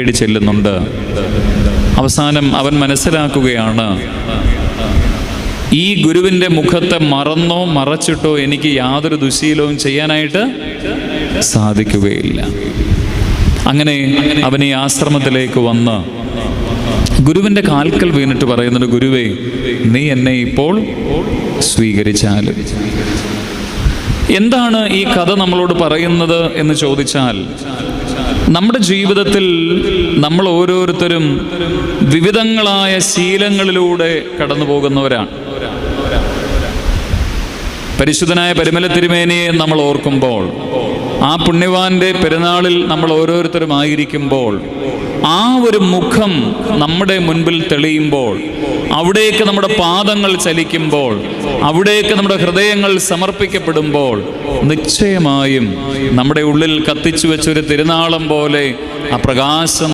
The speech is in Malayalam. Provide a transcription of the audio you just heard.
തേടി ചെല്ലുന്നുണ്ട്. അവസാനം അവൻ മനസ്സിലാക്കുകയാണ്, ഈ ഗുരുവിൻ്റെ മുഖത്തെ മറന്നോ മറച്ചിട്ടോ എനിക്ക് യാതൊരു ദുശീലവും ചെയ്യാനായിട്ട് സാധിക്കുകയില്ല. അങ്ങനെ അവൻ ഈ ആശ്രമത്തിലേക്ക് വന്ന് ഗുരുവിൻ്റെ കാൽക്കൽ വീണിട്ട് പറയുന്നുണ്ട്, ഗുരുവേ, നീ എന്നെ ഇപ്പോൾ സ്വീകരിച്ചാലും. എന്താണ് ഈ കഥ നമ്മളോട് പറയുന്നത് എന്ന് ചോദിച്ചാൽ, നമ്മുടെ ജീവിതത്തിൽ നമ്മൾ ഓരോരുത്തരും വിവിധങ്ങളായ ശീലങ്ങളിലൂടെ കടന്നു പോകുന്നവരാണ്. പരിശുദ്ധനായ പരിമല തിരുമേനിയെ നമ്മൾ ഓർക്കുമ്പോൾ, ആ പുണ്യവാന്റെ പെരുന്നാളിൽ നമ്മൾ ഓരോരുത്തരും ആയിരിക്കുമ്പോൾ, ആ ഒരു മുഖം നമ്മുടെ മുൻപിൽ തെളിയുമ്പോൾ, അവിടേക്ക് നമ്മുടെ പാദങ്ങൾ ചലിക്കുമ്പോൾ, അവിടേക്ക് നമ്മുടെ ഹൃദയങ്ങൾ സമർപ്പിക്കപ്പെടുമ്പോൾ, നിശ്ചയമായും നമ്മുടെ ഉള്ളിൽ കത്തിച്ചു വെച്ചൊരു തിരുനാളം പോലെ ആ പ്രകാശം